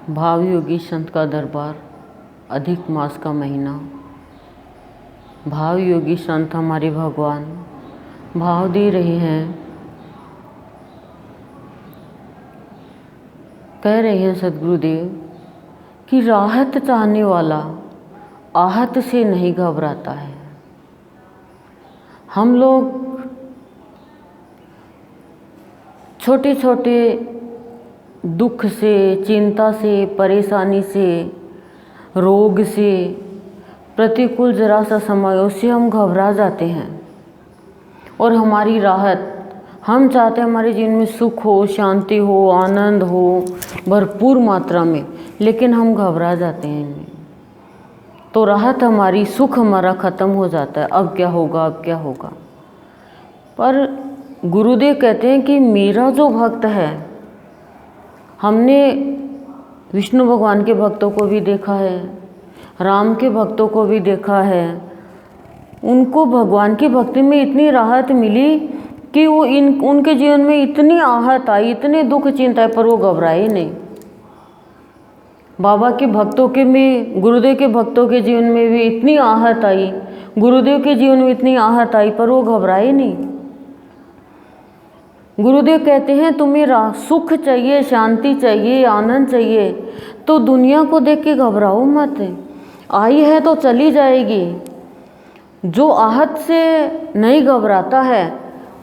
भाव योगी संत का दरबार, अधिक मास का महीना। भाव योगी संत हमारे भगवान भाव दे रहे हैं, कह रहे हैं सद्गुरुदेव कि राहत चाहने वाला आहत से नहीं घबराता है। हम लोग छोटे छोटे दुख से, चिंता से, परेशानी से, रोग से, प्रतिकूल जरा सा समय उससे हम घबरा जाते हैं और हमारी राहत, हम चाहते हैं हमारे जीवन में सुख हो, शांति हो, आनंद हो भरपूर मात्रा में, लेकिन हम घबरा जाते हैं इनमें। तो राहत हमारी, सुख हमारा ख़त्म हो जाता है। अब क्या होगा, अब क्या होगा। पर गुरुदेव कहते हैं कि मेरा जो भक्त है, हमने विष्णु भगवान के भक्तों को भी देखा है, राम के भक्तों को भी देखा है, उनको भगवान की भक्ति में इतनी राहत मिली कि वो उनके जीवन में इतनी आहत आई, इतने दुख चिंता, पर वो घबराए नहीं। बाबा के भक्तों के में, गुरुदेव के भक्तों के जीवन में भी इतनी आहत आई, गुरुदेव के जीवन में इतनी आहत आई, पर वो घबराए नहीं। गुरुदेव कहते हैं तुम्हें सुख चाहिए, शांति चाहिए, आनंद चाहिए, तो दुनिया को देख के घबराओ मत। आई है तो चली जाएगी। जो आहत से नहीं घबराता है,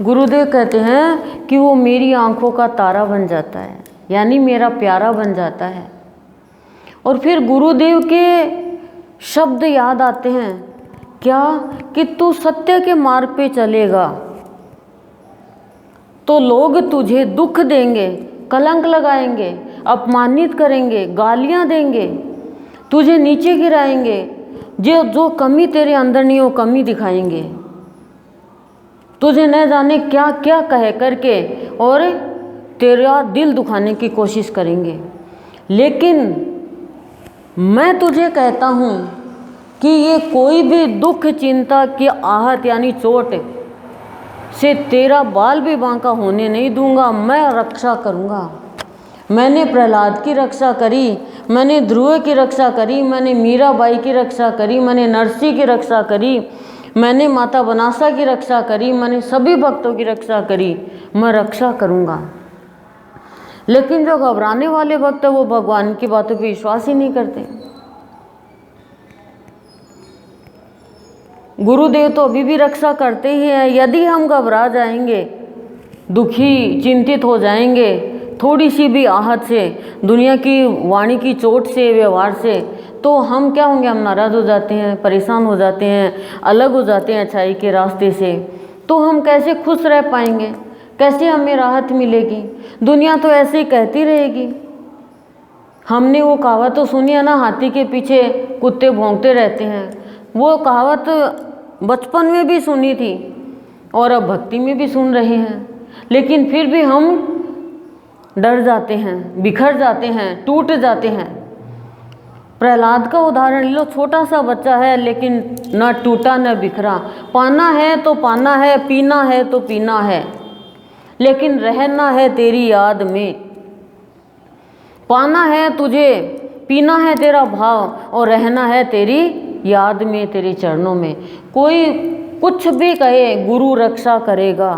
गुरुदेव कहते हैं कि वो मेरी आंखों का तारा बन जाता है, यानी मेरा प्यारा बन जाता है। और फिर गुरुदेव के शब्द याद आते हैं, क्या कि तू सत्य के मार्ग पे चलेगा तो लोग तुझे दुख देंगे, कलंक लगाएंगे, अपमानित करेंगे, गालियां देंगे, तुझे नीचे गिराएंगे, जो कमी तेरे अंदर नहीं वो कमी दिखाएंगे, तुझे न जाने क्या क्या कह करके और तेरा दिल दुखाने की कोशिश करेंगे। लेकिन मैं तुझे कहता हूँ कि ये कोई भी दुख, चिंता की आहत यानी चोट से तेरा बाल भी बांका होने नहीं दूंगा। मैं रक्षा करूंगा। मैंने प्रहलाद की रक्षा करी, मैंने ध्रुव की रक्षा करी, मैंने मीराबाई की रक्षा करी, मैंने नरसी की रक्षा करी, मैंने माता बनासा की रक्षा करी, मैंने सभी भक्तों की रक्षा करी। मैं रक्षा करूंगा। लेकिन जो घबराने वाले भक्त है वो भगवान की बातों पर विश्वास ही नहीं करते। गुरुदेव तो अभी भी रक्षा करते ही हैं। यदि हम घबरा जाएंगे, दुखी, चिंतित हो जाएंगे थोड़ी सी भी आहत से, दुनिया की वाणी की चोट से, व्यवहार से, तो हम क्या होंगे, हम नाराज़ हो जाते हैं, परेशान हो जाते हैं, अलग हो जाते हैं अच्छाई के रास्ते से। तो हम कैसे खुश रह पाएंगे, कैसे हमें राहत मिलेगी। दुनिया तो ऐसे ही कहती रहेगी। हमने वो कहावत तो सुनी है ना, हाथी के पीछे कुत्ते भौंकते रहते हैं। वो कहावत बचपन में भी सुनी थी और अब भक्ति में भी सुन रहे हैं, लेकिन फिर भी हम डर जाते हैं, बिखर जाते हैं, टूट जाते हैं। प्रहलाद का उदाहरण लो, छोटा सा बच्चा है लेकिन न टूटा न बिखरा। पाना है तो पाना है, पीना है तो पीना है, लेकिन रहना है तेरी याद में। पाना है तुझे, पीना है तेरा भाव, और रहना है तेरी याद में, तेरे चरणों में। कोई कुछ भी कहे, गुरु रक्षा करेगा,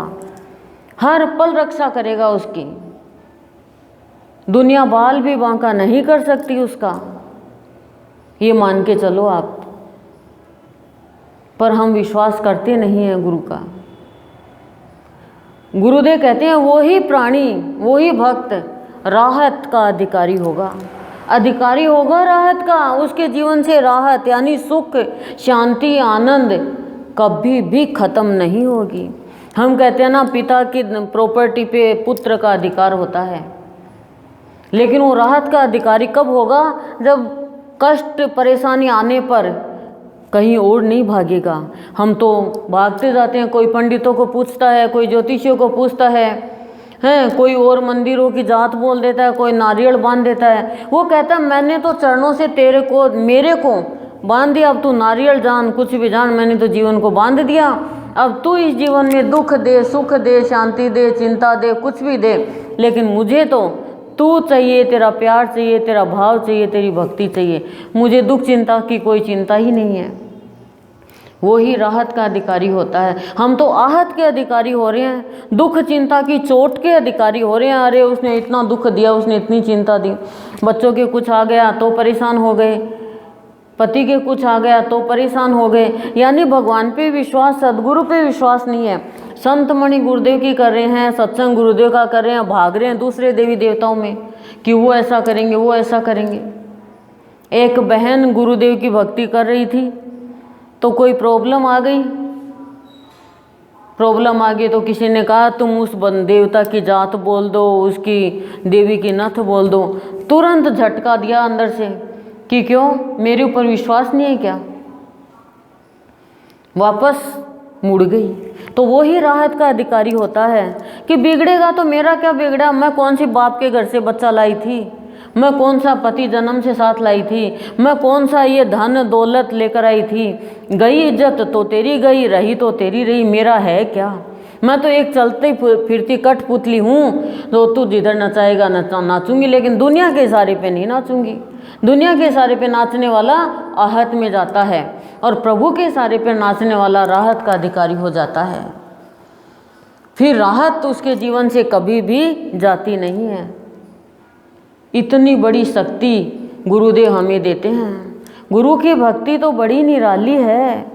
हर पल रक्षा करेगा उसकी। दुनिया बाल भी बांका नहीं कर सकती उसका, ये मान के चलो आप। पर हम विश्वास करते नहीं हैं गुरु का। गुरुदेव कहते हैं वही प्राणी, वही भक्त राहत का अधिकारी होगा। अधिकारी होगा राहत का, उसके जीवन से राहत यानी सुख, शांति, आनंद कभी भी खत्म नहीं होगी। हम कहते हैं ना, पिता की प्रॉपर्टी पे पुत्र का अधिकार होता है, लेकिन वो राहत का अधिकारी कब होगा, जब कष्ट परेशानी आने पर कहीं और नहीं भागेगा। हम तो भागते जाते हैं, कोई पंडितों को पूछता है, कोई ज्योतिषियों को पूछता है, कोई और मंदिरों की जात बोल देता है, कोई नारियल बांध देता है। वो कहता है मैंने तो चरणों से तेरे को, मेरे को बांध दिया, अब तू नारियल जान, कुछ भी जान, मैंने तो जीवन को बांध दिया। अब तू इस जीवन में दुख दे, सुख दे, शांति दे, चिंता दे, कुछ भी दे, लेकिन मुझे तो तू चाहिए, तेरा प्यार चाहिए, तेरा भाव चाहिए, तेरी भक्ति चाहिए। मुझे दुख चिंता की कोई चिंता ही नहीं है। वो ही राहत का अधिकारी होता है। हम तो आहत के अधिकारी हो रहे हैं, दुख चिंता की चोट के अधिकारी हो रहे हैं। अरे उसने इतना दुख दिया, उसने इतनी चिंता दी, बच्चों के कुछ आ गया तो परेशान हो गए, पति के कुछ आ गया तो परेशान हो गए। यानी भगवान पे विश्वास, सदगुरु पे विश्वास नहीं है। संत मणि गुरुदेव की कर रहे हैं, सत्संग गुरुदेव का कर रहे हैं, भाग रहे हैं दूसरे देवी देवताओं में कि वो ऐसा करेंगे, वो ऐसा करेंगे। एक बहन गुरुदेव की भक्ति कर रही थी तो कोई प्रॉब्लम आ गई। प्रॉब्लम आ गई तो किसी ने कहा तुम उस देवता की जात बोल दो, उसकी देवी की नथ बोल दो। तुरंत झटका दिया अंदर से कि क्यों, मेरे ऊपर विश्वास नहीं है क्या? वापस मुड़ गई। तो वो ही राहत का अधिकारी होता है कि बिगड़ेगा तो मेरा क्या बिगड़ा, मैं कौन सी बाप के घर से बच्चा लाई थी, मैं कौन सा पति जन्म से साथ लाई थी, मैं कौन सा ये धन दौलत लेकर आई थी। गई इज्जत तो तेरी गई, रही तो तेरी रही, मेरा है क्या? मैं तो एक चलती फिरती कठपुतली हूँ, तो तू जिधर नचाएगा नाचूंगी, लेकिन दुनिया के इशारे पे नहीं नाचूंगी। दुनिया के इशारे पे नाचने वाला आहत में जाता है और प्रभु के इशारे पे नाचने वाला राहत का अधिकारी हो जाता है। फिर राहत उसके जीवन से कभी भी जाती नहीं है। इतनी बड़ी शक्ति गुरुदेव हमें देते हैं। गुरु की भक्ति तो बड़ी निराली है,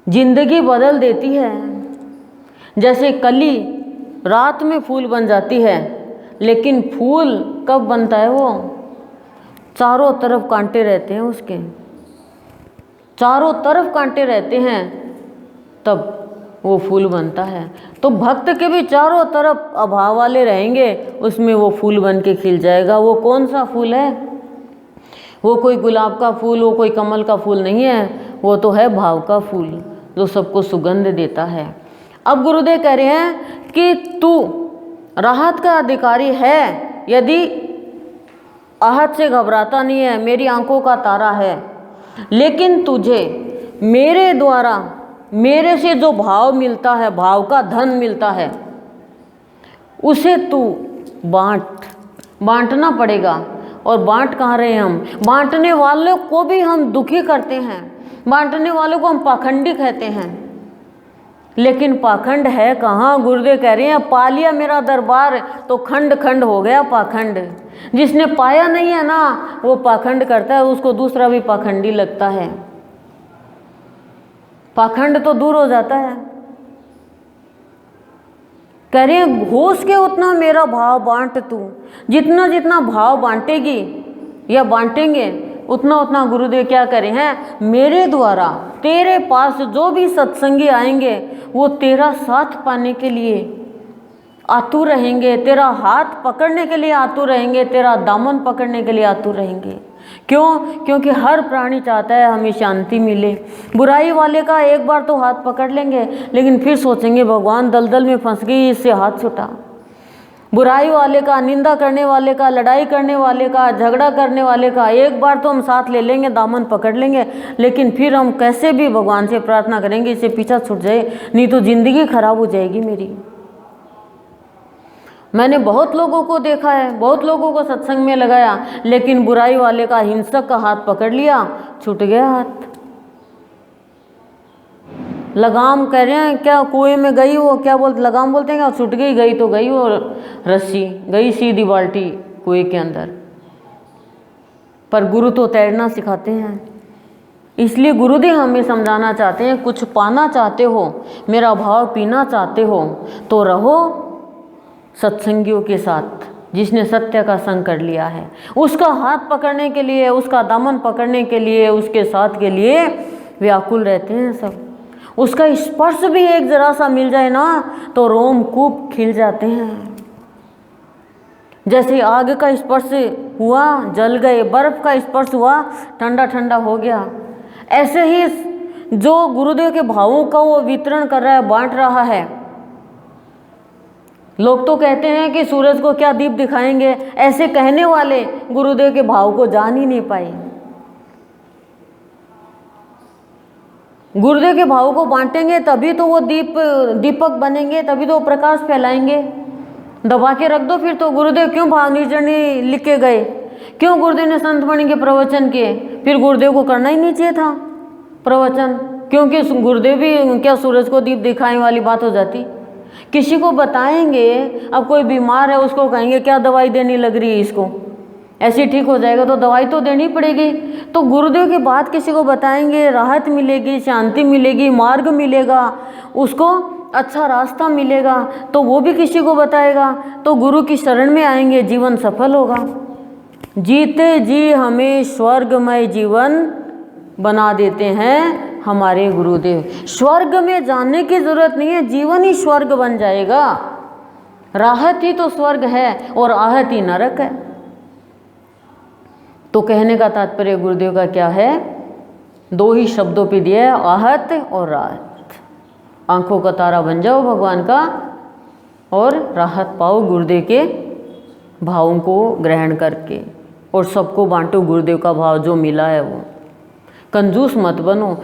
जिंदगी बदल देती है। जैसे कली रात में फूल बन जाती है, लेकिन फूल कब बनता है? वो चारों तरफ कांटे रहते हैं, उसके चारों तरफ कांटे रहते हैं, तब वो फूल बनता है। तो भक्त के भी चारों तरफ अभाव वाले रहेंगे, उसमें वो फूल बन के खिल जाएगा। वो कौन सा फूल है? वो कोई गुलाब का फूल, वो कोई कमल का फूल नहीं है, वो तो है भाव का फूल, जो सबको सुगंध देता है। अब गुरुदेव कह रहे हैं कि तू राहत का अधिकारी है यदि आहत से घबराता नहीं है, मेरी आंखों का तारा है, लेकिन तुझे मेरे द्वारा, मेरे से जो भाव मिलता है, भाव का धन मिलता है, उसे तू बांटना पड़ेगा। और बांट कहाँ रहे हम? बांटने वालों को भी हम दुखी करते हैं, बांटने वालों को हम पाखंडी कहते हैं, लेकिन पाखंड है कहाँ? गुरुदेव कह रहे हैं पा लिया मेरा दरबार तो खंड खंड हो गया पाखंड। जिसने पाया नहीं है ना, वो पाखंड करता है, उसको दूसरा भी पाखंडी लगता है। पाखंड तो दूर हो जाता है। कह रहे हैं होश के उतना मेरा भाव बांट तू। जितना जितना भाव बांटेगी या बांटेंगे, उतना उतना गुरुदेव क्या करें हैं, मेरे द्वारा तेरे पास जो भी सत्संगी आएंगे वो तेरा साथ पाने के लिए आतुर रहेंगे, तेरा हाथ पकड़ने के लिए आतुर रहेंगे, तेरा दामन पकड़ने के लिए आतुर रहेंगे। क्यों? क्योंकि हर प्राणी चाहता है हमें शांति मिले। बुराई वाले का एक बार तो हाथ पकड़ लेंगे, लेकिन फिर सोचेंगे भगवान दलदल में फंस गई, इससे हाथ छुटा। बुराई वाले का, निंदा करने वाले का, लड़ाई करने वाले का, झगड़ा करने वाले का एक बार तो हम साथ ले लेंगे, दामन पकड़ लेंगे, लेकिन फिर हम कैसे भी भगवान से प्रार्थना करेंगे इससे पीछा छूट जाए, नहीं तो जिंदगी खराब हो जाएगी मेरी। मैंने बहुत लोगों को देखा है, बहुत लोगों को सत्संग में लगाया, लेकिन बुराई वाले का, हिंसक का हाथ पकड़ लिया, छूट गया हाथ। लगाम कह रहे हैं क्या, कुएं में गई वो, क्या बोलते, लगाम बोलते हैं क्या, छूट गई, गई तो गई वो रस्सी, गई सीधी बाल्टी कुएं के अंदर। पर गुरु तो तैरना सिखाते हैं। इसलिए गुरुदेव हमें समझाना चाहते हैं, कुछ पाना चाहते हो, मेरा भाव पीना चाहते हो, तो रहो सत्संगियों के साथ, जिसने सत्य का संग कर लिया है। उसका हाथ पकड़ने के लिए, उसका दामन पकड़ने के लिए, उसके साथ के लिए व्याकुल रहते हैं सब। उसका स्पर्श भी एक जरा सा मिल जाए ना तो रोमकूप खिल जाते हैं। जैसे आग का स्पर्श हुआ जल गए, बर्फ का स्पर्श हुआ ठंडा ठंडा हो गया, ऐसे ही जो गुरुदेव के भावों का वो वितरण कर रहा है, बांट रहा है। लोग तो कहते हैं कि सूरज को क्या दीप दिखाएंगे, ऐसे कहने वाले गुरुदेव के भाव को जान ही नहीं पाए। गुरुदेव के भाव को बांटेंगे तभी तो वो दीपक बनेंगे, तभी तो वो प्रकाश फैलाएंगे, दबा के रख दो फिर तो। गुरुदेव क्यों भाव निर्जनी लिख के गए, क्यों गुरुदेव ने संतमणि के प्रवचन किए? फिर गुरुदेव को करना ही नहीं चाहिए था प्रवचन, क्योंकि गुरुदेव भी क्या सूरज को दीप दिखाने वाली बात हो जाती। किसी को बताएंगे, अब कोई बीमार है उसको कहेंगे क्या दवाई देनी लग रही है इसको, ऐसे ठीक हो जाएगा, तो दवाई तो देनी पड़ेगी। तो गुरुदेव की बात किसी को बताएंगे, राहत मिलेगी, शांति मिलेगी, मार्ग मिलेगा, उसको अच्छा रास्ता मिलेगा, तो वो भी किसी को बताएगा, तो गुरु की शरण में आएंगे, जीवन सफल होगा। जीते जी हमें स्वर्गमय जीवन बना देते हैं हमारे गुरुदेव। स्वर्ग में जाने की जरूरत नहीं है, जीवन ही स्वर्ग बन जाएगा। राहत ही तो स्वर्ग है और आहत ही नरक है। तो कहने का तात्पर्य गुरुदेव का क्या है? दो ही शब्दों पे दिया है, आहत और राहत। आंखों का तारा बन जाओ भगवान का और राहत पाओ गुरुदेव के भावों को ग्रहण करके, और सबको बांटो गुरुदेव का भाव जो मिला है वो। कंजूस मत बनो।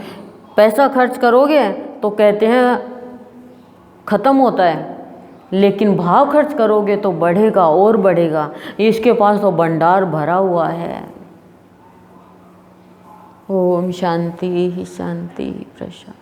पैसा खर्च करोगे तो कहते हैं ख़त्म होता है, लेकिन भाव खर्च करोगे तो बढ़ेगा और बढ़ेगा। इसके पास तो भंडार भरा हुआ है। ओम शांति शांति प्रशांति।